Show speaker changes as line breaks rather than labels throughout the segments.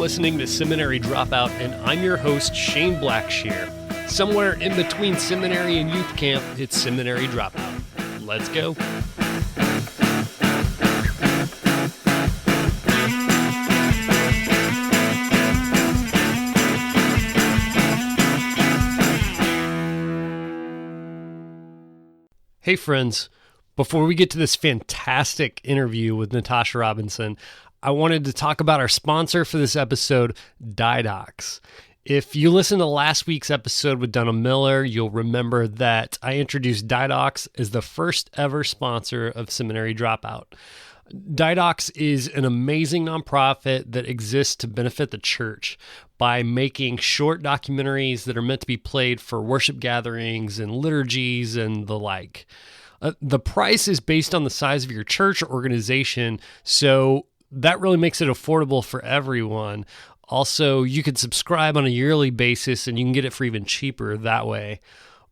listening to Seminary Dropout, and I'm your host, Shane Blackshear. Somewhere in between seminary and youth camp, it's Seminary Dropout. Let's go. Hey friends, before we get to this fantastic interview with Natasha Robinson, I wanted to talk about our sponsor for this episode, Didox. If you listened to last week's episode with Donna Miller, you'll remember that I introduced Didox as the first ever sponsor of Seminary Dropout. Didox is an amazing nonprofit that exists to benefit the church by making short documentaries that are meant to be played for worship gatherings and liturgies and the like. The price is based on the size of your church or organization, so that really makes it affordable for everyone. Also, you can subscribe on a yearly basis and you can get it for even cheaper that way.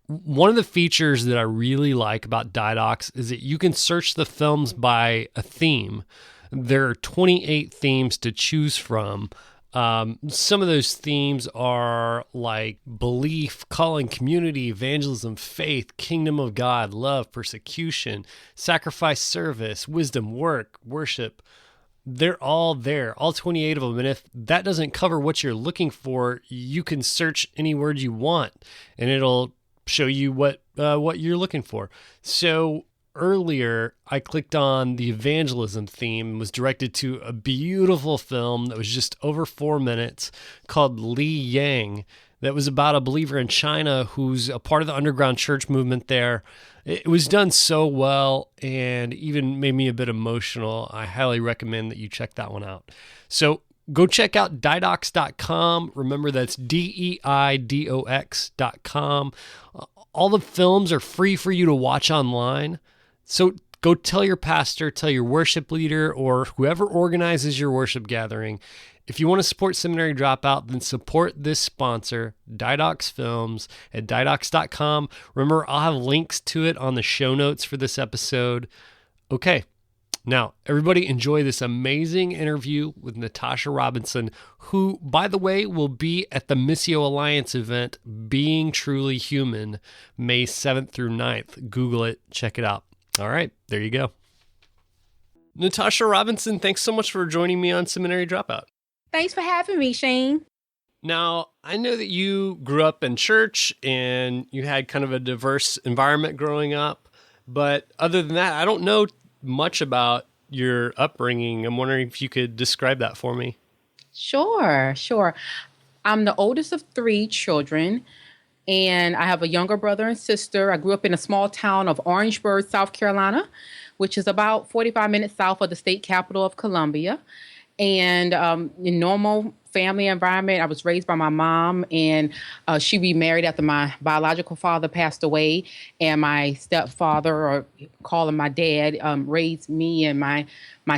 One of the features that I really like about Didox is that you can search the films by a theme. There are 28 themes to choose from. Some of those themes are like belief, calling, community, evangelism, faith, kingdom of God, love, persecution, sacrifice, service, wisdom, work, worship. They're all there, all 28 of them. And if that doesn't cover what you're looking for, you can search any word you want and it'll show you what you're looking for. So earlier, I clicked on the evangelism theme and was directed to a beautiful film that was just over 4 minutes called Li Yang, that was about a believer in China who's a part of the underground church movement there. It was done so well and even made me a bit emotional. I highly recommend that you check that one out. So go check out didox.com. Remember, that's DEIDOX.com. All the films are free for you to watch online. So go tell your pastor, tell your worship leader, or whoever organizes your worship gathering. If you want to support Seminary Dropout, then support this sponsor, Didox Films, at didox.com. Remember, I'll have links to it on the show notes for this episode. Okay, now everybody enjoy this amazing interview with Natasha Robinson, who, by the way, will be at the Missio Alliance event, Being Truly Human, May 7th through 9th. Google it, check it out. All right, there you go. Natasha Robinson, thanks so much for joining me on Seminary Dropout.
Thanks for having me, Shane.
Now, I know that you grew up in church and you had kind of a diverse environment growing up, but other than that, I don't know much about your upbringing. I'm wondering if you could describe that for me.
Sure. I'm the oldest of 3 children, and I have a younger brother and sister. I grew up in a small town of Orangeburg, South Carolina, which is about 45 minutes south of the state capital of Columbia. And in normal family environment, I was raised by my mom, and she remarried after my biological father passed away. And my stepfather, or call him my dad, raised me and my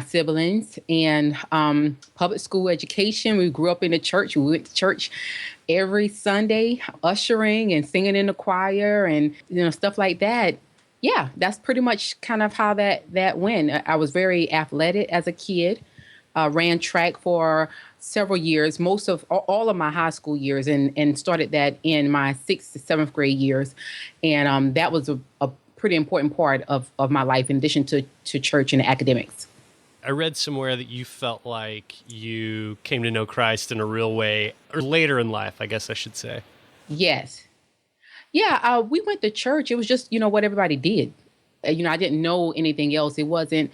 siblings. And public school education, we grew up in the church. We went to church every Sunday, ushering and singing in the choir and stuff like that. Yeah, that's pretty much kind of how that went. I was very athletic as a kid. Ran track for several years, most of all of my high school years, and started that in my 6th to 7th grade years. And that was a pretty important part of my life, in addition to church and academics.
I read somewhere that you felt like you came to know Christ in a real way, or later in life, I guess I should say.
Yes. Yeah, we went to church. It was just, what everybody did. I didn't know anything else. It wasn't,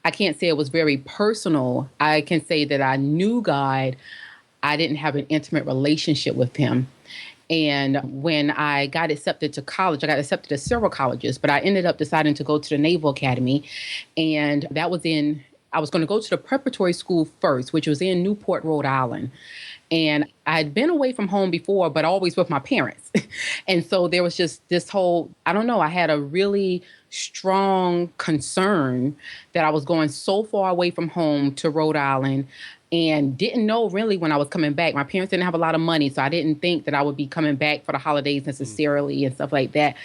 I can't say it was very personal. I can say that I knew God. I didn't have an intimate relationship with him. And when I got accepted to college, I got accepted to several colleges, but I ended up deciding to go to the Naval Academy. And I was going to go to the preparatory school first, which was in Newport, Rhode Island. And I'd been away from home before, but always with my parents. And so there was just this whole, I don't know, I had a really strong concern that I was going so far away from home to Rhode Island. and didn't know really when I was coming back. My parents didn't have a lot of money, so I didn't think that I would be coming back for the holidays necessarily and stuff like that.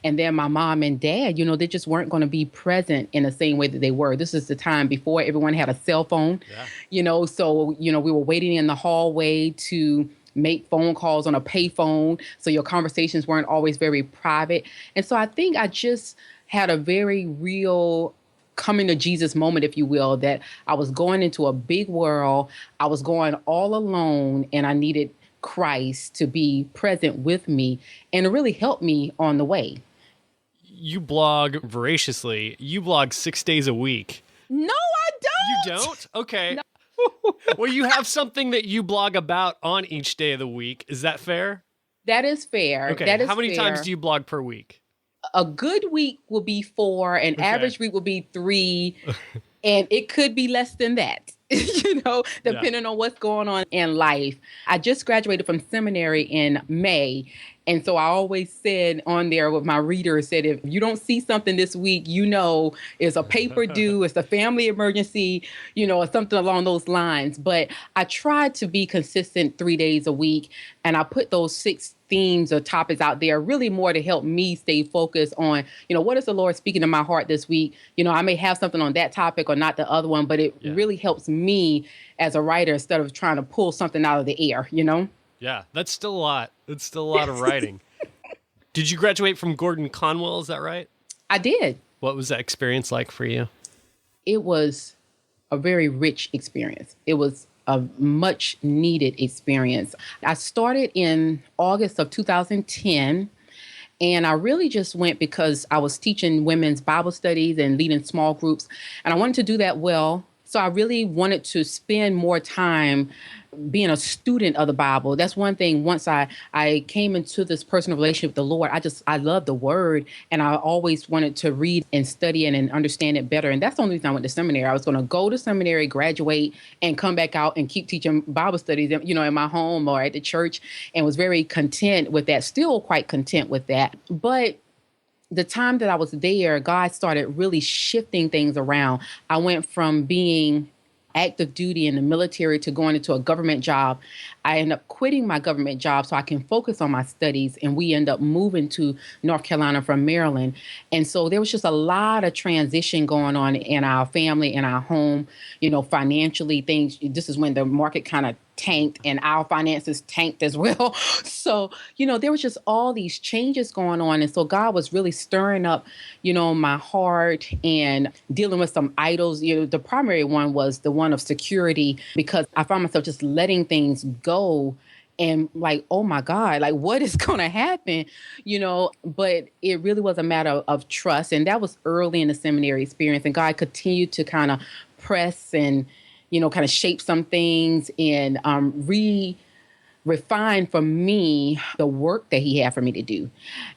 And then my mom and dad, they just weren't going to be present in the same way that they were. This is the time before everyone had a cell phone, so, we were waiting in the hallway to make phone calls on a payphone. So your conversations weren't always very private. And so I think I just had a very real coming to Jesus moment, if you will, that I was going into a big world. I was going all alone, and I needed Christ to be present with me and to really help me on the way.
You blog voraciously. You blog 6 days a week.
No, I don't.
You don't? Okay.
No.
Well, you have something that you blog about on each day of the week. Is that fair?
That is fair.
Okay.
That is
How many
fair.
times do you blog per week?
A good week will be 4, an average week will be 3, and it could be less than that, depending on what's going on in life. I just graduated from seminary in May. And so I always said on there with my readers, said, if you don't see something this week, it's a paper due, it's a family emergency, or something along those lines. But I tried to be consistent 3 days a week. And I put those 6 themes or topics out there really more to help me stay focused on, what is the Lord speaking to my heart this week? I may have something on that topic or not the other one, but it really helps me as a writer instead of trying to pull something out of the air,
Yeah, that's still a lot. It's still a lot of writing. Did you graduate from Gordon Conwell? Is that right?
I did.
What was that experience like for you?
It was a very rich experience. It was a much needed experience. I started in August of 2010. And I really just went because I was teaching women's Bible studies and leading small groups. And I wanted to do that well. So I really wanted to spend more time being a student of the Bible. That's one thing. Once I came into this personal relationship with the Lord, I love the word. And I always wanted to read and study it and understand it better. And that's the only reason I went to seminary. I was going to go to seminary, graduate, and come back out and keep teaching Bible studies, in my home or at the church, and was very content with that, still quite content with that. But the time that I was there, God started really shifting things around. I went from being active duty in the military to going into a government job. I ended up quitting my government job so I can focus on my studies. And we ended up moving to North Carolina from Maryland. And so there was just a lot of transition going on in our family, in our home, financially things. This is when the market kind of tanked and our finances tanked as well. So, there was just all these changes going on. And so God was really stirring up, my heart and dealing with some idols. The primary one was the one of security, because I found myself just letting things go and like, oh my God, like what is going to happen? But it really was a matter of trust. And that was early in the seminary experience. And God continued to kind of press and kind of shape some things and refine for me the work that he had for me to do.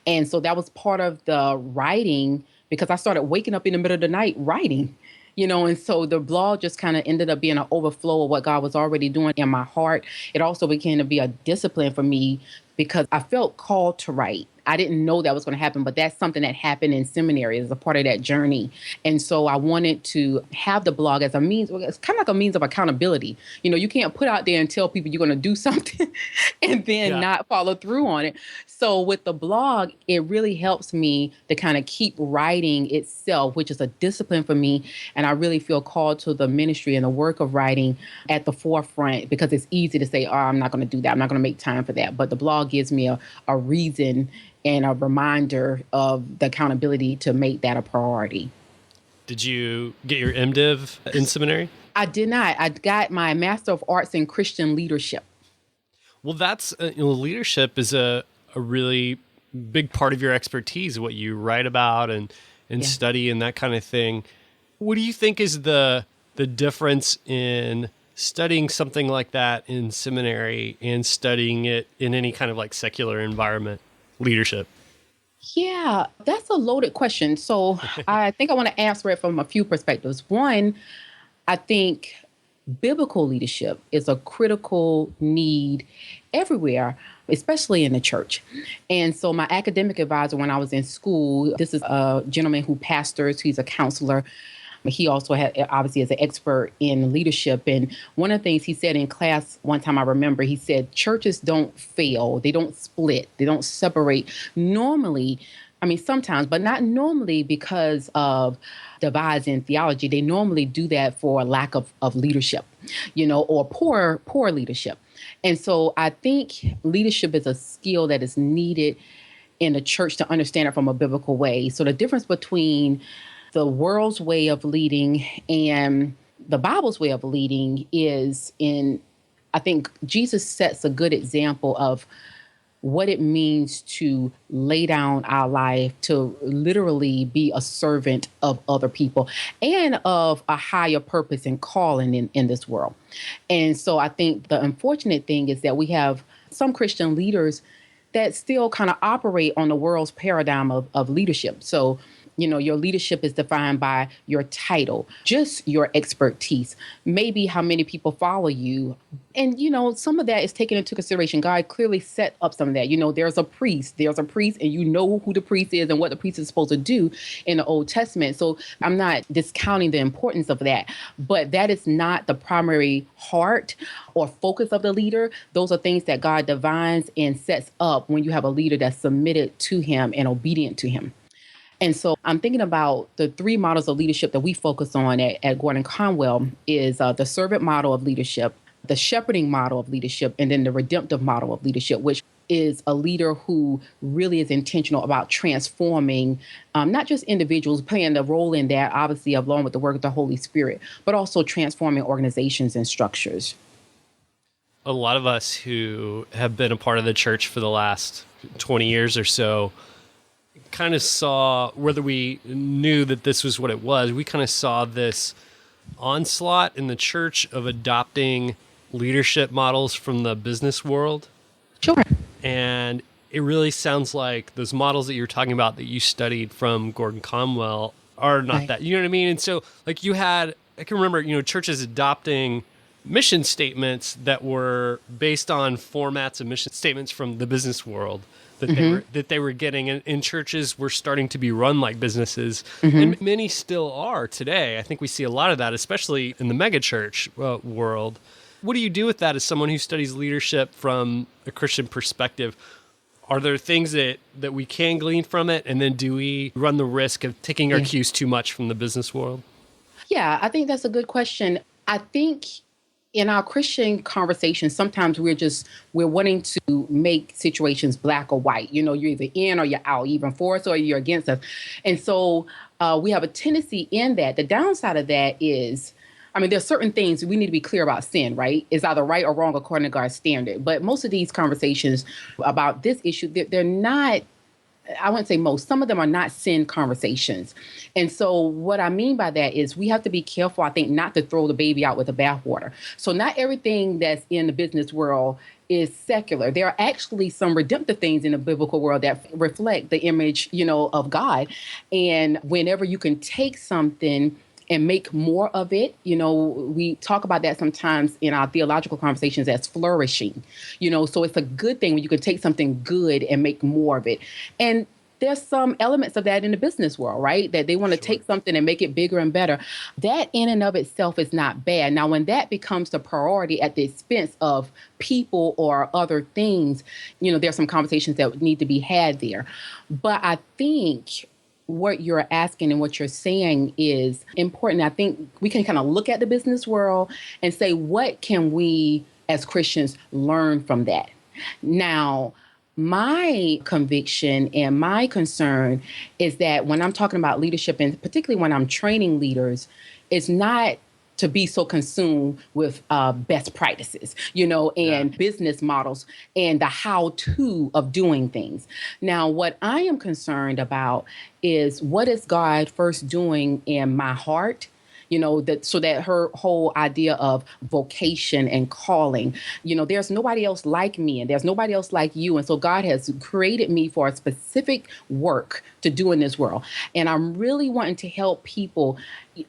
And so that was part of the writing, because I started waking up in the middle of the night writing, and so the blog just kind of ended up being an overflow of what God was already doing in my heart. It also became to be a discipline for me because I felt called to write. I didn't know that was going to happen, but that's something that happened in seminary as a part of that journey. And so I wanted to have the blog as a means, it's kind of like a means of accountability. You can't put out there and tell people you're going to do something and then not follow through on it. So with the blog, it really helps me to kind of keep writing itself, which is a discipline for me. And I really feel called to the ministry and the work of writing at the forefront, because it's easy to say, oh, I'm not going to do that. I'm not going to make time for that. But the blog gives me a reason and a reminder of the accountability to make that a priority.
Did you get your MDiv in seminary?
I did not. I got my Master of Arts in Christian Leadership.
Well, that's leadership is a really big part of your expertise, what you write about and study and that kind of thing. What do you think is the difference in studying something like that in seminary and studying it in any kind of like secular environment? Leadership?
Yeah, that's a loaded question. So I think I want to answer it from a few perspectives. One, I think biblical leadership is a critical need everywhere, especially in the church. And so my academic advisor when I was in school, this is a gentleman who pastors, he's a counselor. He also had obviously is an expert in leadership. And one of the things he said in class one time, I remember, he said, churches don't fail. They don't split. They don't separate. Normally, I mean, sometimes, but not normally because of divides in theology. They normally do that for a lack of leadership, or poor leadership. And so I think leadership is a skill that is needed in the church to understand it from a biblical way. So the difference between the world's way of leading and the Bible's way of leading is I think Jesus sets a good example of what it means to lay down our life, to literally be a servant of other people and of a higher purpose and calling in this world. And so I think the unfortunate thing is that we have some Christian leaders that still kind of operate on the world's paradigm of leadership. So, your leadership is defined by your title, just your expertise, maybe how many people follow you. And, some of that is taken into consideration. God clearly set up some of that. There's a priest, and you know who the priest is and what the priest is supposed to do in the Old Testament. So I'm not discounting the importance of that, but that is not the primary heart or focus of the leader. Those are things that God divines and sets up when you have a leader that's submitted to him and obedient to him. And so I'm thinking about the three models of leadership that we focus on at Gordon Conwell is the servant model of leadership, the shepherding model of leadership, and then the redemptive model of leadership, which is a leader who really is intentional about transforming not just individuals, playing the role in that, obviously, along with the work of the Holy Spirit, but also transforming organizations and structures.
A lot of us who have been a part of the church for the last 20 years or so kind of saw, whether we knew that this was what it was, we kind of saw this onslaught in the church of adopting leadership models from the business world.
Sure.
And it really sounds like those models that you're talking about that you studied from Gordon Conwell are not
Right.
that. You know what I mean? And so, I can remember, churches adopting mission statements that were based on formats and mission statements from the business world that they were getting, and churches were starting to be run like businesses, and many still are today. I think we see a lot of that, especially in the megachurch world. What do you do with that as someone who studies leadership from a Christian perspective? Are there things that we can glean from it, and then do we run the risk of taking our cues too much from the business world?
Yeah, I think that's a good question. I think in our Christian conversations, sometimes we're wanting to make situations black or white. You're either in or you're out, even for us or you're against us. And so we have a tendency in that. The downside of that is, there's certain things we need to be clear about. Sin, right, is either right or wrong according to God's standard. But most of these conversations about this issue, they're not, I wouldn't say most, some of them are not sin conversations. And so what I mean by that is we have to be careful, I think, not to throw the baby out with the bathwater. So not everything that's in the business world is secular. There are actually some redemptive things in the biblical world that reflect the image, of God. And whenever you can take something and make more of it. We talk about that sometimes in our theological conversations as flourishing, so it's a good thing when you can take something good and make more of it. And there's some elements of that in the business world, right? That they want to take something and make it bigger and better. That in and of itself is not bad. Now, when that becomes the priority at the expense of people or other things, there's some conversations that need to be had there. But I think what you're asking and what you're saying is important. I think we can kind of look at the business world and say, what can we as Christians learn from that? Now, my conviction and my concern is that when I'm talking about leadership, and particularly when I'm training leaders, it's not to be so consumed with best practices, and business models and the how-to of doing things. Now, what I am concerned about is what is God first doing in my heart, so that her whole idea of vocation and calling, there's nobody else like me and there's nobody else like you. And so God has created me for a specific work to do in this world. And I'm really wanting to help people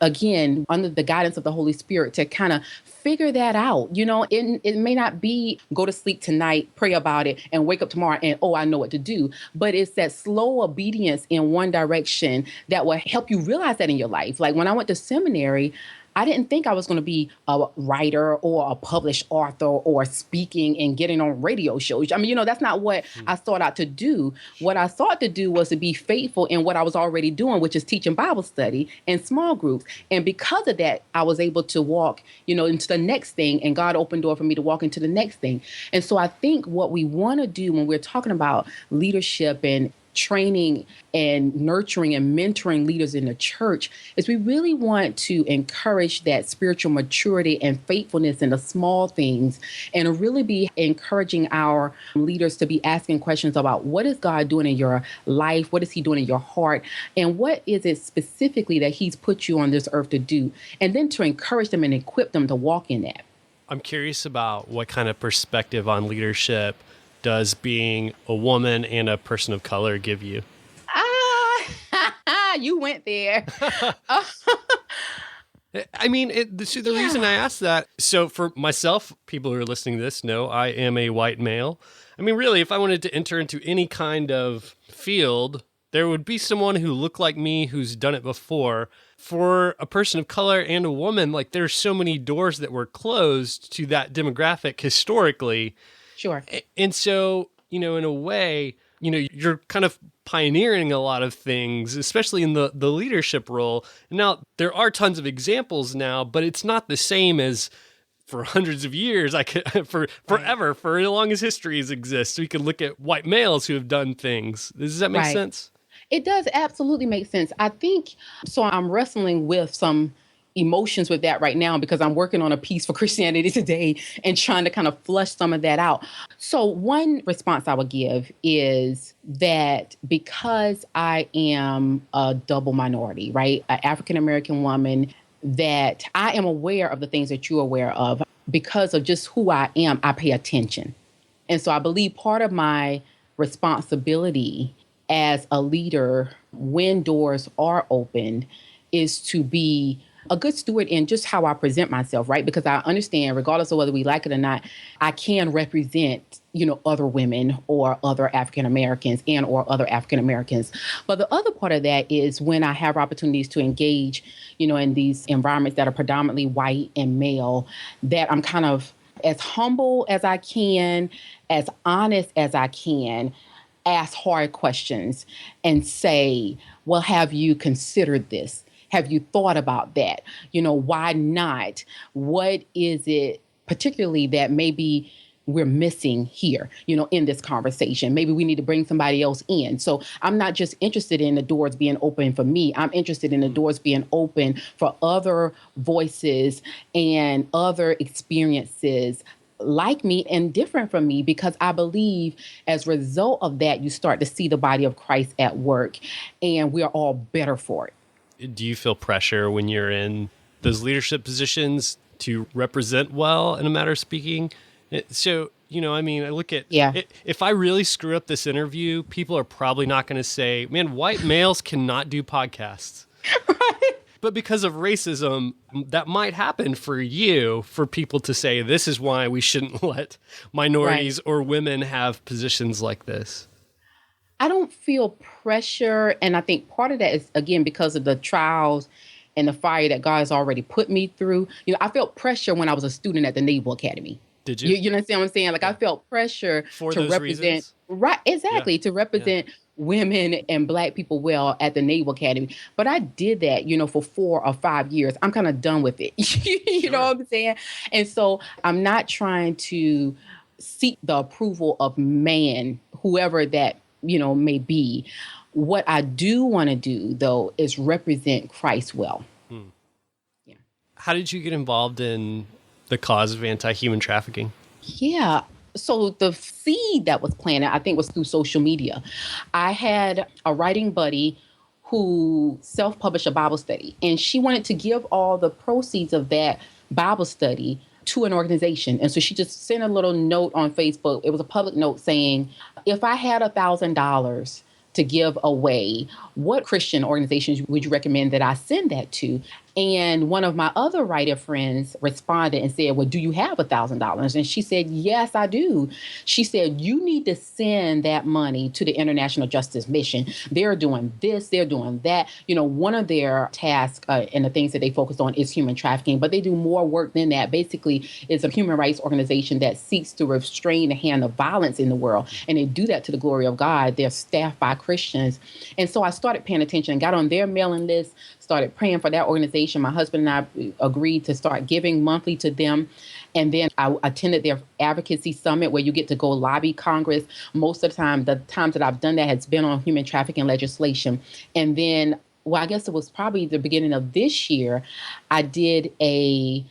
again, under the guidance of the Holy Spirit to kind of figure that out. It may not be go to sleep tonight, pray about it, and wake up tomorrow and, oh, I know what to do. But it's that slow obedience in one direction that will help you realize that in your life. Like when I went to seminary, I didn't think I was going to be a writer or a published author or speaking and getting on radio shows. I mean, that's not what I sought out to do. What I sought to do was to be faithful in what I was already doing, which is teaching Bible study in small groups. And because of that, I was able to walk, into the next thing, and God opened door for me to walk into the next thing. And so I think what we want to do when we're talking about leadership and training and nurturing and mentoring leaders in the church is we really want to encourage that spiritual maturity and faithfulness in the small things, and really be encouraging our leaders to be asking questions about what is God doing in your life? What is he doing in your heart? And what is it specifically that he's put you on this earth to do? And then to encourage them and equip them to walk in that.
I'm curious about what kind of perspective on leadership does being a woman and a person of color give you?
You went there.
I mean, the reason I asked that, so for myself, people who are listening to this know I am a white male. I mean, really, if I wanted to enter into any kind of field, there would be someone who looked like me who's done it before. For a person of color and a woman, like there's so many doors that were closed to that demographic historically.
Sure.
And so, in a way, you're kind of pioneering a lot of things, especially in the leadership role. Now, there are tons of examples now, but it's not the same as for hundreds of years. For forever, for as long as histories exist, we could look at white males who have done things. Does that make sense?
It does absolutely make sense. I think, so I'm wrestling with some emotions with that right now because I'm working on a piece for Christianity Today and trying to kind of flush some of that out. So one response I would give is that because I am a double minority, right, an African-American woman, that I am aware of the things that you're aware of. Because of just who I am, I pay attention. And so I believe part of my responsibility as a leader when doors are opened is to be a good steward in just how I present myself, right? Because I understand, regardless of whether we like it or not, I can represent, other women or other African Americans and or other African Americans. But the other part of that is when I have opportunities to engage, in these environments that are predominantly white and male, that I'm kind of as humble as I can, as honest as I can, ask hard questions and say, well, have you considered this? Have you thought about that? Why not? What is it particularly that maybe we're missing here, in this conversation? Maybe we need to bring somebody else in. So I'm not just interested in the doors being open for me. I'm interested in the doors being open for other voices and other experiences like me and different from me, because I believe as a result of that, you start to see the body of Christ at work, and we are all better for it.
Do you feel pressure when you're in those leadership positions to represent well, in a matter of speaking? So, I look at, if I really screw up this interview, people are probably not going to say, man, white males cannot do podcasts.
Right.
But because of racism, that might happen for people to say, this is why we shouldn't let minorities or women have positions like this.
I don't feel pressure. And I think part of that is, again, because of the trials and the fire that God has already put me through. I felt pressure when I was a student at the Naval Academy.
Did you?
You understand what I'm saying? Like, I felt pressure
for
to
those
represent.
Reasons?
Right, exactly. Yeah. To represent women and Black people well at the Naval Academy. But I did that, for 4 or 5 years. I'm kind of done with it. You know what I'm saying? And so I'm not trying to seek the approval of man, whoever that may be. What I do want to do, though, is represent Christ well. Yeah.
How did you get involved in the cause of anti-human trafficking?
Yeah. So the seed that was planted, I think, was through social media. I had a writing buddy who self-published a Bible study, and she wanted to give all the proceeds of that Bible study to an organization. And so she just sent a little note on Facebook. It was a public note saying, if I had $1,000 to give away, what Christian organizations would you recommend that I send that to? And one of my other writer friends responded and said, well, do you have $1,000? And she said, yes, I do. She said, you need to send that money to the International Justice Mission. They're doing this, they're doing that. One of their tasks and the things that they focus on is human trafficking, but they do more work than that. Basically, it's a human rights organization that seeks to restrain the hand of violence in the world. And they do that to the glory of God. They're staffed by Christians. And so I started paying attention and got on their mailing list, started praying for that organization. My husband and I agreed to start giving monthly to them. And then I attended their advocacy summit where you get to go lobby Congress. Most of the times that I've done that has been on human trafficking legislation. And then, I guess it was probably the beginning of this year, I did a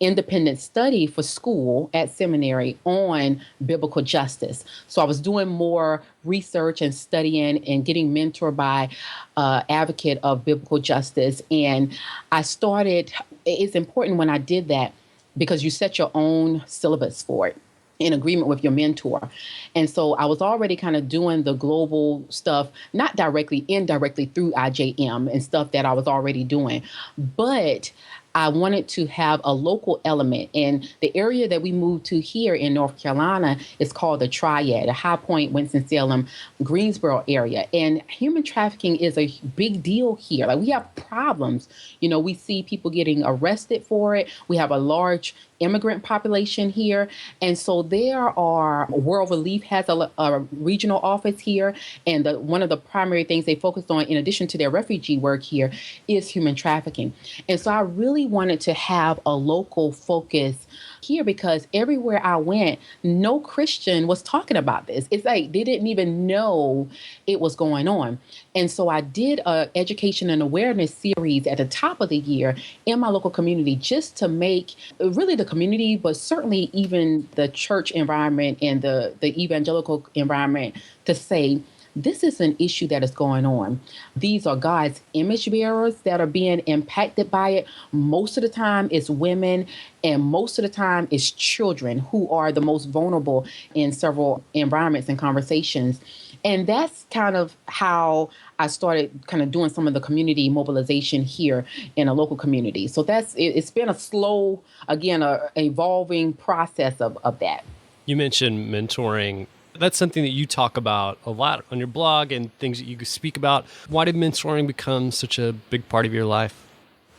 independent study for school at Seminary on biblical justice. So I was doing more research and studying and getting mentored by advocate of biblical justice. And it's important when I did that because you set your own syllabus for it in agreement with your mentor. And so I was already kind of doing the global stuff, not directly, indirectly through IJM and stuff that I was already doing. But I wanted to have a local element. And the area that we moved to here in North Carolina is called the Triad, the High Point, Winston-Salem, Greensboro area. And human trafficking is a big deal here. Like, we have problems. We see people getting arrested for it. We have a large immigrant population here. And so World Relief has a regional office here. And one of the primary things they focused on, in addition to their refugee work here, is human trafficking. And so I really wanted to have a local focus here because everywhere I went, no Christian was talking about this. It's like they didn't even know it was going on. And so I did an education and awareness series at the top of the year in my local community just to make really the community, but certainly even the church environment and the evangelical environment to say, this is an issue that is going on. These are God's image bearers that are being impacted by it. Most of the time it's women, and most of the time it's children who are the most vulnerable in several environments and conversations. And that's kind of how I started kind of doing some of the community mobilization here in a local community. So it's been a slow, again, evolving process of that.
You mentioned mentoring. That's something that you talk about a lot on your blog and things that you speak about. Why did mentoring become such a big part of your life?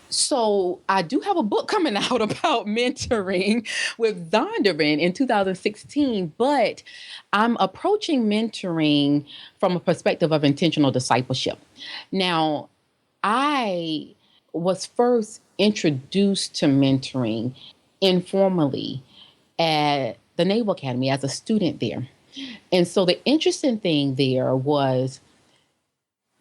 So I do have a book coming out about mentoring with Zondervan in 2016, but I'm approaching mentoring from a perspective of intentional discipleship. Now, I was first introduced to mentoring informally at the Naval Academy as a student there. And so the interesting thing there was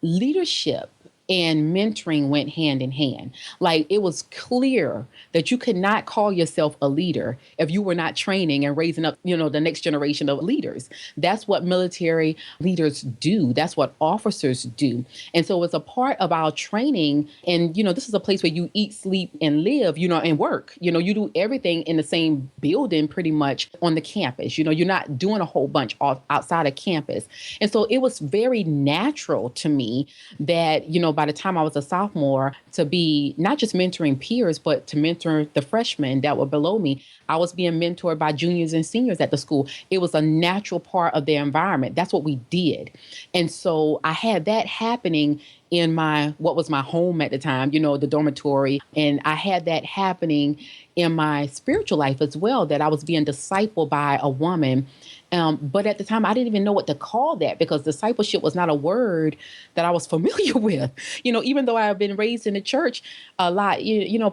leadership and mentoring went hand in hand. Like, it was clear that you could not call yourself a leader if you were not training and raising up, the next generation of leaders. That's what military leaders do. That's what officers do. And so it's a part of our training. And, this is a place where you eat, sleep, and live, and work. You do everything in the same building pretty much on the campus. You're not doing a whole bunch outside of campus. And so it was very natural to me that, by the time I was a sophomore, to be not just mentoring peers, but to mentor the freshmen that were below me. I was being mentored by juniors and seniors at the school. It was a natural part of their environment. That's what we did. And so I had that happening in what was my home at the time, the dormitory. And I had that happening in my spiritual life as well, that I was being discipled by a woman. But at the time, I didn't even know what to call that because discipleship was not a word that I was familiar with. Even though I have been raised in the church a lot,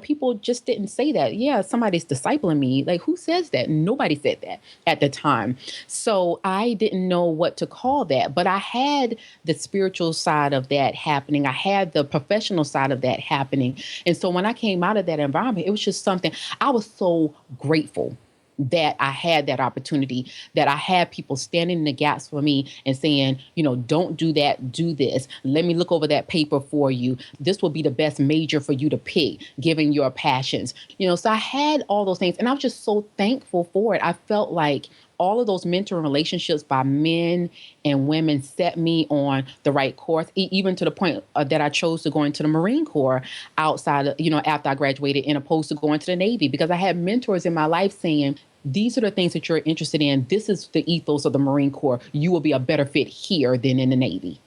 people just didn't say that. Yeah, somebody's discipling me. Like, who says that? Nobody said that at the time. So I didn't know what to call that. But I had the spiritual side of that happening. I had the professional side of that happening. And so when I came out of that environment, it was just something I was so grateful that I had that opportunity, that I had people standing in the gaps for me and saying, don't do that, do this. Let me look over that paper for you. This will be the best major for you to pick, given your passions. So I had all those things, and I was just so thankful for it. I felt like all of those mentoring relationships by men and women set me on the right course, even to the point that I chose to go into the Marine Corps outside of, after I graduated, and opposed to going to the Navy, because I had mentors in my life saying, these are the things that you're interested in. This is the ethos of the Marine Corps. You will be a better fit here than in the Navy,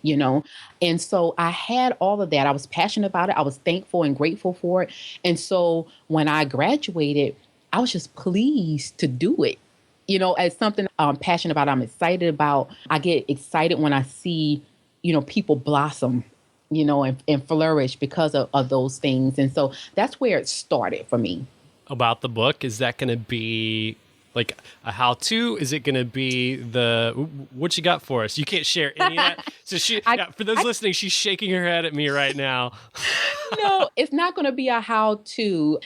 And so I had all of that. I was passionate about it. I was thankful and grateful for it. And so when I graduated, I was just pleased to do it. As something I'm passionate about, I'm excited about. I get excited when I see, people blossom, and flourish because of those things. And so that's where it started for me.
About the book, is that going to be like a how-to? Is it going to be what you got for us? You can't share any of that. So for those listening, she's shaking her head at me right now.
No, it's not going to be a how-to,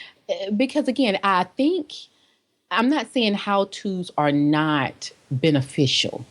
because again, I think I'm not saying how-tos are not beneficial.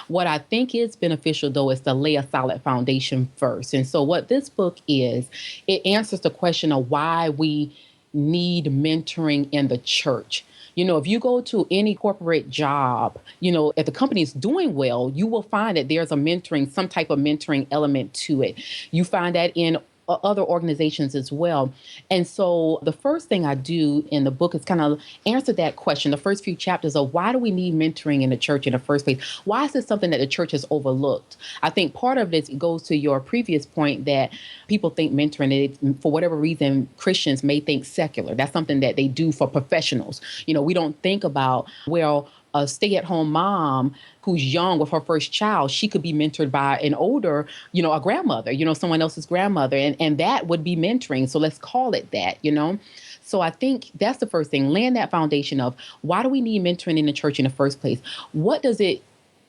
What I think is beneficial, though, is to lay a solid foundation first. And so what this book is, it answers the question of why we need mentoring in the church. If you go to any corporate job, if the company is doing well, you will find that there's some type of mentoring element to it. You find that in other organizations as well. And so the first thing I do in the book is kind of answer that question, the first few chapters of why do we need mentoring in the church in the first place? Why is this something that the church has overlooked? I think part of this goes to your previous point that people think mentoring, for whatever reason, Christians may think secular. That's something that they do for professionals. We don't think about, a stay-at-home mom who's young with her first child, she could be mentored by an older, a grandmother, someone else's grandmother. And that would be mentoring. So let's call it that, So I think that's the first thing, laying that foundation of why do we need mentoring in the church in the first place? What does it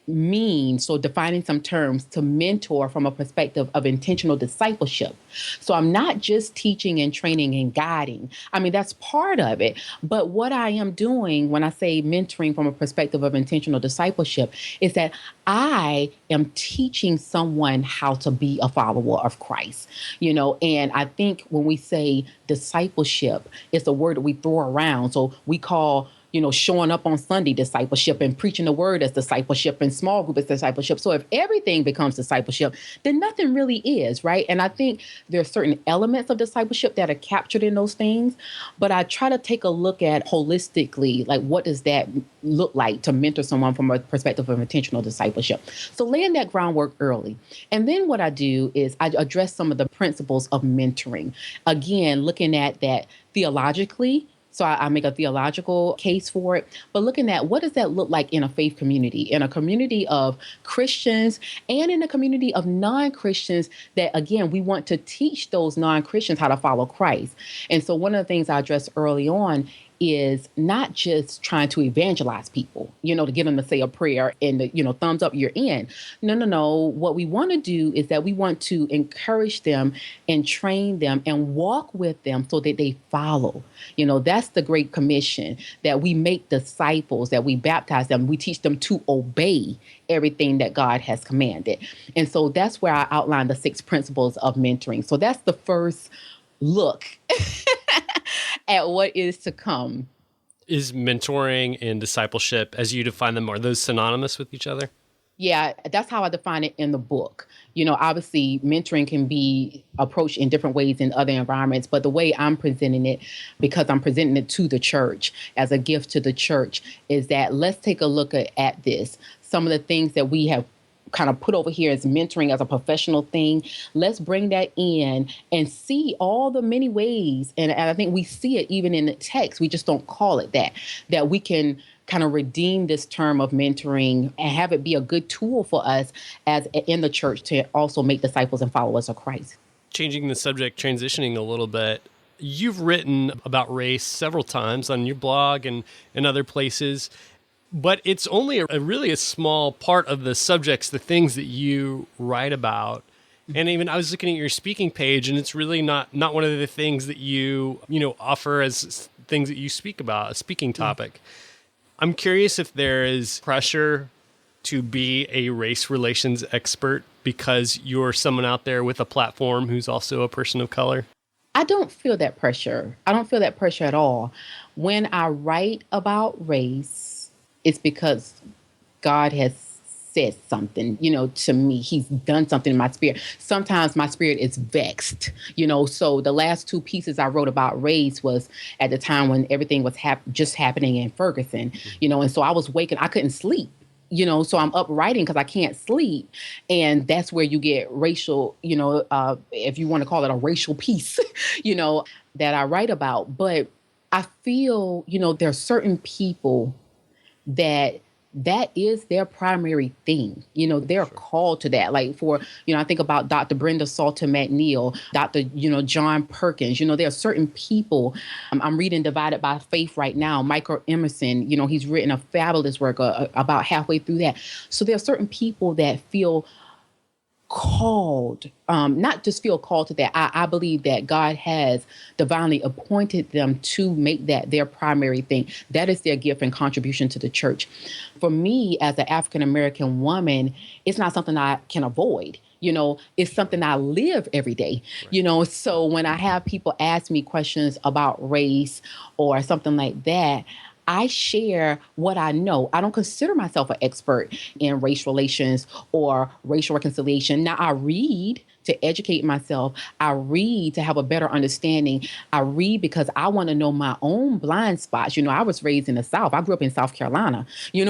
mean? So defining some terms to mentor from a perspective of intentional discipleship. So I'm not just teaching and training and guiding. I mean, that's part of it. But what I am doing when I say mentoring from a perspective of intentional discipleship is that I am teaching someone how to be a follower of Christ, and I think when we say discipleship, it's a word that we throw around. So we call showing up on Sunday discipleship, and preaching the word as discipleship, and small group as discipleship. So if everything becomes discipleship, then nothing really is, right? And I think there are certain elements of discipleship that are captured in those things, but I try to take a look at holistically, like what does that look like to mentor someone from a perspective of intentional discipleship. So laying that groundwork early. And then what I do is I address some of the principles of mentoring. Again, looking at that theologically. So I make a theological case for it, but looking at what does that look like in a faith community, in a community of Christians and in a community of non-Christians that, again, we want to teach those non-Christians how to follow Christ. And so one of the things I addressed early on is not just trying to evangelize people, to get them to say a prayer and, thumbs up, you're in. No. What we want to do is that we want to encourage them and train them and walk with them so that they follow. That's the Great Commission, that we make disciples, that we baptize them, we teach them to obey everything that God has commanded. And so that's where I outline the 6 principles of mentoring. So that's the first look at what is to come.
Is mentoring and discipleship, as you define them, are those synonymous with each other?
Yeah, that's how I define it in the book. Obviously, mentoring can be approached in different ways in other environments, but the way I'm presenting it, because I'm presenting it to the church as a gift to the church, is that let's take a look at this. Some of the things that we have kind of put over here as mentoring as a professional thing. Let's bring that in and see all the many ways. And I think we see it even in the text. We just don't call it that we can kind of redeem this term of mentoring and have it be a good tool for us as in the church to also make disciples and followers of Christ.
Changing the subject, transitioning a little bit. You've written about race several times on your blog and in other places. But it's only really a small part of the subjects, the things that you write about. And even I was looking at your speaking page, and it's really not one of the things that you offer as things that you speak about, a speaking topic. I'm curious if there is pressure to be a race relations expert because you're someone out there with a platform who's also a person of color.
I don't feel that pressure. I don't feel that pressure at all. When I write about race, it's because God has said something, to me. He's done something in my spirit. Sometimes my spirit is vexed, So the last two pieces I wrote about race was at the time when everything was just happening in Ferguson, and so I was waking, I couldn't sleep. So I'm up writing because I can't sleep. And that's where you get racial, if you want to call it a racial piece, that I write about. But I feel, there are certain people that is their primary thing. They're called to that. Like I think about Dr. Brenda Salter McNeil, Dr. John Perkins. There are certain people. I'm reading Divided by Faith right now. Michael Emerson, he's written a fabulous work about halfway through that. So there are certain people that feel called, not just feel called to that. I believe that God has divinely appointed them to make that their primary thing. That is their gift and contribution to the church. For me, as an African-American woman, it's not something I can avoid. It's something I live every day, right. So when I have people ask me questions about race or something like that, I share what I know. I don't consider myself an expert in race relations or racial reconciliation. Now, I read to educate myself. I read to have a better understanding. I read because I want to know my own blind spots. I was raised in the South. I grew up in South Carolina,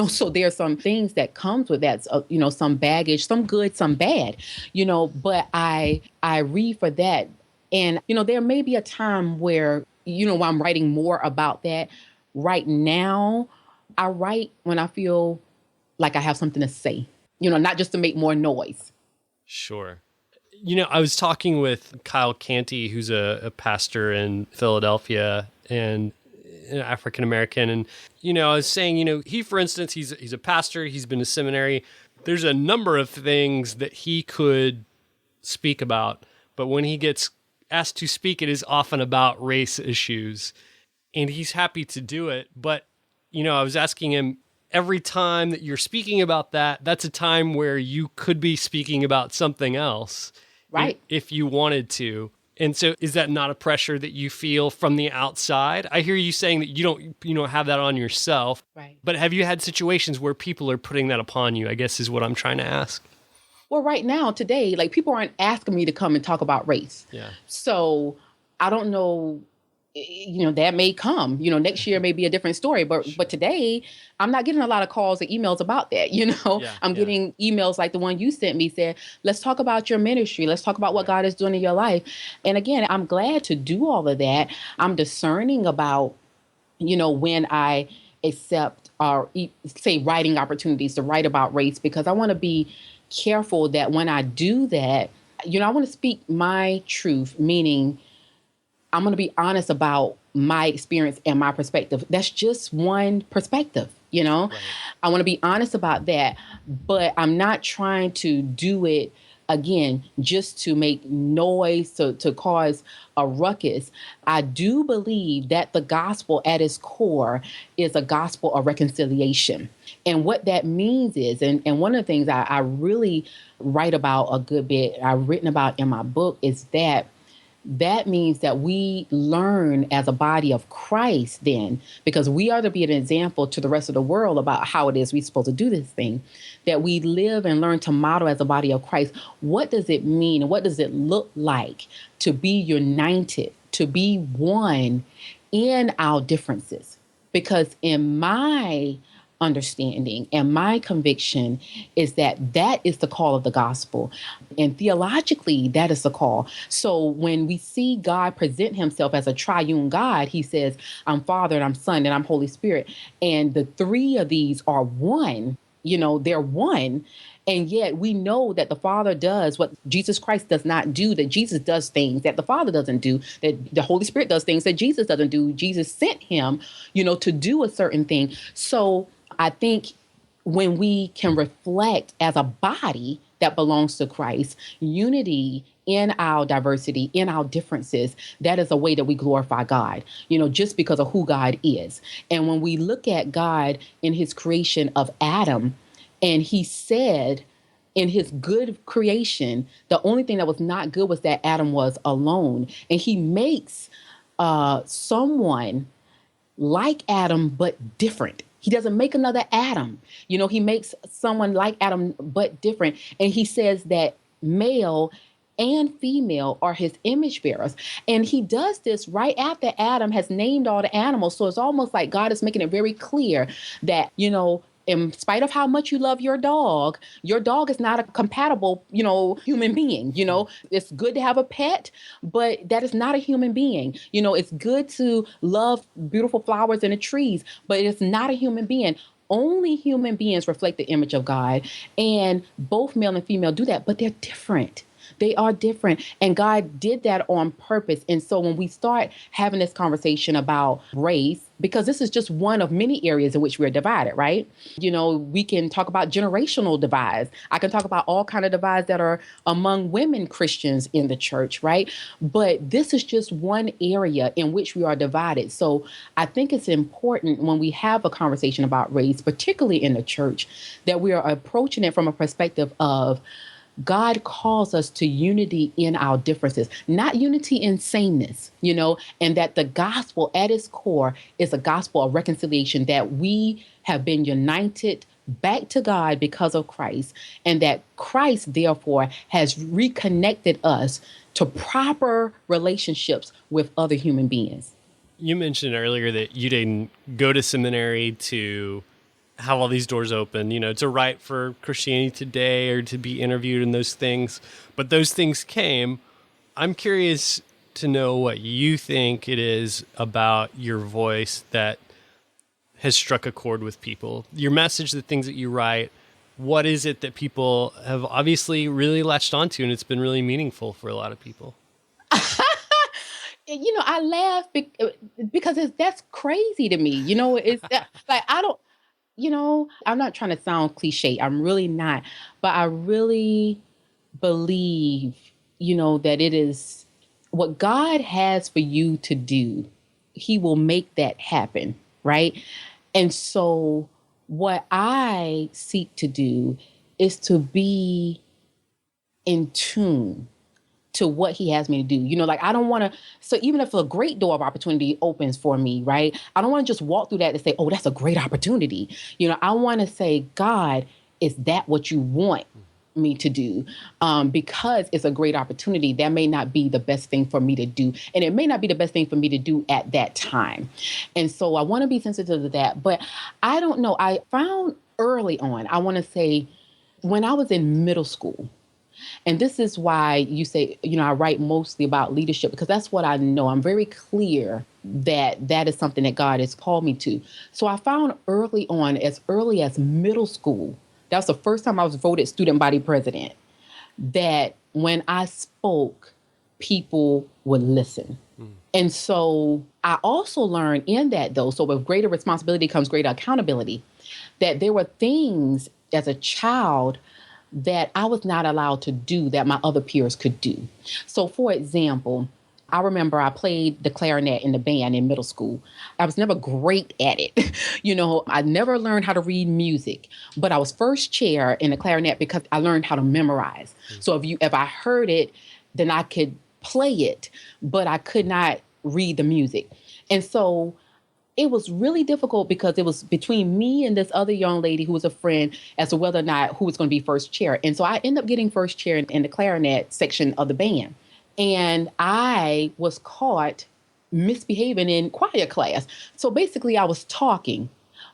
so there's some things that comes with that, some baggage, some good, some bad, but I read for that. And, there may be a time where, when I'm writing more about that. Right now, I write when I feel like I have something to say, not just to make more noise.
Sure. I was talking with Kyle Canty, who's a pastor in Philadelphia and an African-American. And, I was saying, he, for instance, he's a pastor. He's been to seminary. There's a number of things that he could speak about. But when he gets asked to speak, it is often about race issues. And he's happy to do it. But, I was asking him, every time that you're speaking about that, that's a time where you could be speaking about something else.
Right.
If you wanted to. And so is that not a pressure that you feel from the outside? I hear you saying that you don't have that on yourself.
Right.
But have you had situations where people are putting that upon you, I guess is what I'm trying to ask.
Well, right now, today, people aren't asking me to come and talk about race.
Yeah.
So I don't know. That may come, next year may be a different story, but today I'm not getting a lot of calls or emails about that. I'm getting emails like the one you sent me said, let's talk about your ministry. Let's talk about what God is doing in your life. And again, I'm glad to do all of that. I'm discerning about, when I accept or say writing opportunities to write about race, because I want to be careful that when I do that, I want to speak my truth, meaning I'm going to be honest about my experience and my perspective. That's just one perspective, Right. I want to be honest about that, but I'm not trying to do it, again, just to make noise, to cause a ruckus. I do believe that the gospel at its core is a gospel of reconciliation. And what that means is, and one of the things I really write about a good bit, I've written about in my book, is that means that we learn as a body of Christ then, because we are to be an example to the rest of the world about how it is we're supposed to do this thing, that we live and learn to model as a body of Christ. What does it mean? And what does it look like to be united, to be one in our differences? Because in my understanding and my conviction is that is the call of the gospel. And theologically, that is the call. So when we see God present himself as a triune God, he says, I'm Father and I'm Son and I'm Holy Spirit. And the three of these are one, they're one. And yet we know that the Father does what Jesus Christ does not do, that Jesus does things that the Father doesn't do, that the Holy Spirit does things that Jesus doesn't do. Jesus sent him, to do a certain thing. So I think when we can reflect as a body that belongs to Christ, unity in our diversity, in our differences, that is a way that we glorify God, just because of who God is. And when we look at God in his creation of Adam, and he said in his good creation, the only thing that was not good was that Adam was alone. And he makes someone like Adam, but different. He doesn't make another Adam. He makes someone like Adam, but different. And he says that male and female are his image bearers. And he does this right after Adam has named all the animals. So it's almost like God is making it very clear that, in spite of how much you love your dog is not a compatible, human being. It's good to have a pet, but that is not a human being. It's good to love beautiful flowers and the trees, but it's not a human being. Only human beings reflect the image of God, and both male and female do that, but they're different. They are different. And God did that on purpose. And so when we start having this conversation about race, because this is just one of many areas in which we're divided, right? We can talk about generational divides. I can talk about all kind of divides that are among women Christians in the church, right? But this is just one area in which we are divided. So I think it's important when we have a conversation about race, particularly in the church, that we are approaching it from a perspective of God calls us to unity in our differences, not unity in sameness, and that the gospel at its core is a gospel of reconciliation, that we have been united back to God because of Christ, and that Christ, therefore, has reconnected us to proper relationships with other human beings.
You mentioned earlier that you didn't go to seminary to have all these doors open, to write for Christianity Today or to be interviewed and those things. But those things came. I'm curious to know what you think it is about your voice that has struck a chord with people. Your message, the things that you write, what is it that people have obviously really latched onto, and it's been really meaningful for a lot of people?
I laugh because that's crazy to me. It's like, I don't, I'm not trying to sound cliche. I'm really not. But I really believe, that it is what God has for you to do. He will make that happen, right? And so what I seek to do is to be in tune to what he has me to do. I don't want to, so even if a great door of opportunity opens for me, right? I don't want to just walk through that and say, oh, that's a great opportunity. I want to say, God, is that what you want me to do? Because it's a great opportunity. That may not be the best thing for me to do. And it may not be the best thing for me to do at that time. And so I want to be sensitive to that. But I don't know. I found early on, I want to say, when I was in middle school, and this is why you say, I write mostly about leadership, because that's what I know. I'm very clear that that is something that God has called me to. So I found early on, as early as middle school, that was the first time I was voted student body president, that when I spoke, people would listen. And so I also learned in that, though, so with greater responsibility comes greater accountability, that there were things as a child that I was not allowed to do that my other peers could do. So, for example, I remember I played the clarinet in the band in middle school. I was never great at it. I never learned how to read music, but I was first chair in the clarinet because I learned how to memorize. So if I heard it, then I could play it, but I could not read the music. And so it was really difficult because it was between me and this other young lady who was a friend as to whether or not who was going to be first chair. And so I ended up getting first chair in the clarinet section of the band. And I was caught misbehaving in choir class. So basically I was talking,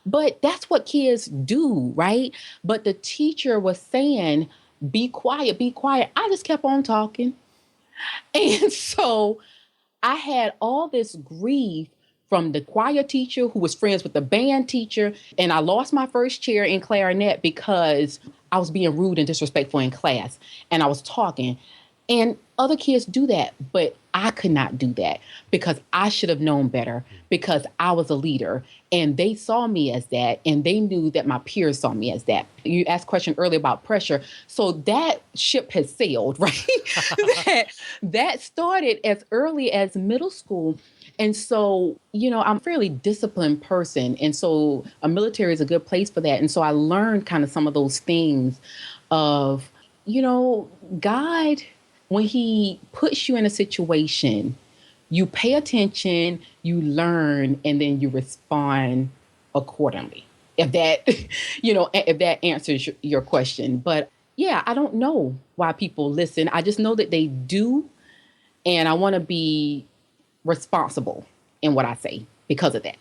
but that's what kids do, right? But the teacher was saying, be quiet, be quiet. I just kept on talking. And so I had all this grief from the choir teacher who was friends with the band teacher. And I lost my first chair in clarinet because I was being rude and disrespectful in class. And I was talking. And other kids do that, but I could not do that because I should have known better, because I was a leader and they saw me as that, and they knew that my peers saw me as that. You asked a question earlier about pressure. So that ship has sailed, right? that started as early as middle school. And so, I'm a fairly disciplined person. And so a military is a good place for that. And so I learned kind of some of those things of, God, when he puts you in a situation, you pay attention, you learn, and then you respond accordingly. if that, if that answers your question. But yeah, I don't know why people listen. I just know that they do. And I want to be responsible in what I say because of that.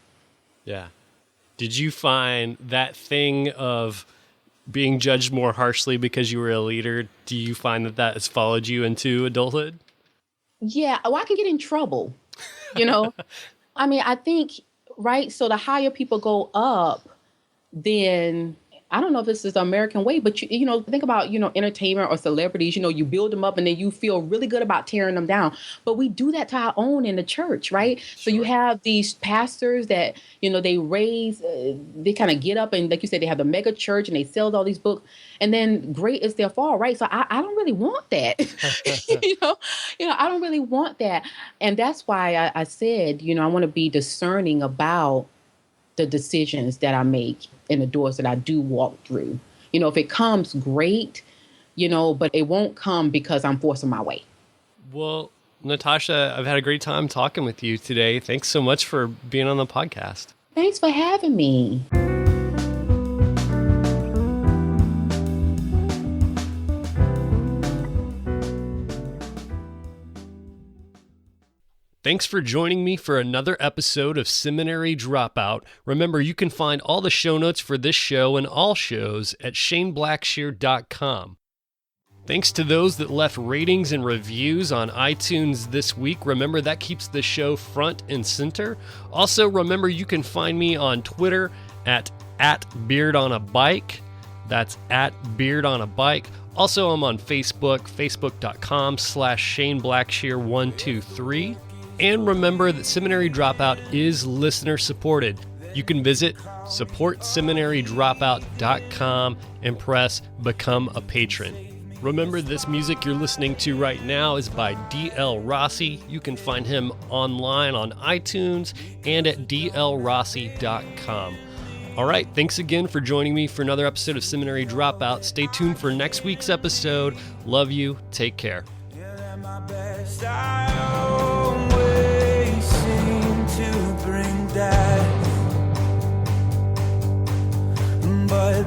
Yeah. Did you find that thing of being judged more harshly because you were a leader? Do you find that has followed you into adulthood?
Yeah. Well, I can get in trouble, I mean, I think, right. So the higher people go up, then I don't know if this is the American way, but think about, entertainment or celebrities, you build them up and then you feel really good about tearing them down. But we do that to our own in the church, right? Sure. So you have these pastors that, they raise, they kind of get up and like you said, they have the mega church and they sell all these books and then great is their fall, right? So I don't really want that. I don't really want that. And that's why I said, I want to be discerning about the decisions that I make and the doors that I do walk through. If it comes, great, but it won't come because I'm forcing my way.
Well, Natasha, I've had a great time talking with you today. Thanks so much for being on the podcast.
Thanks for having me.
Thanks for joining me for another episode of Seminary Dropout. Remember, you can find all the show notes for this show and all shows at shaneblackshear.com. Thanks to those that left ratings and reviews on iTunes this week. Remember, that keeps the show front and center. Also, remember, you can find me on Twitter at @beardonabike. That's @beardonabike. Also, I'm on Facebook, facebook.com/ShaneBlackshear123. And remember that Seminary Dropout is listener supported. You can visit supportseminarydropout.com and press Become a Patron. Remember, this music you're listening to right now is by D.L. Rossi. You can find him online on iTunes and at dlrossi.com. All right, thanks again for joining me for another episode of Seminary Dropout. Stay tuned for next week's episode. Love you. Take care. Bring that, but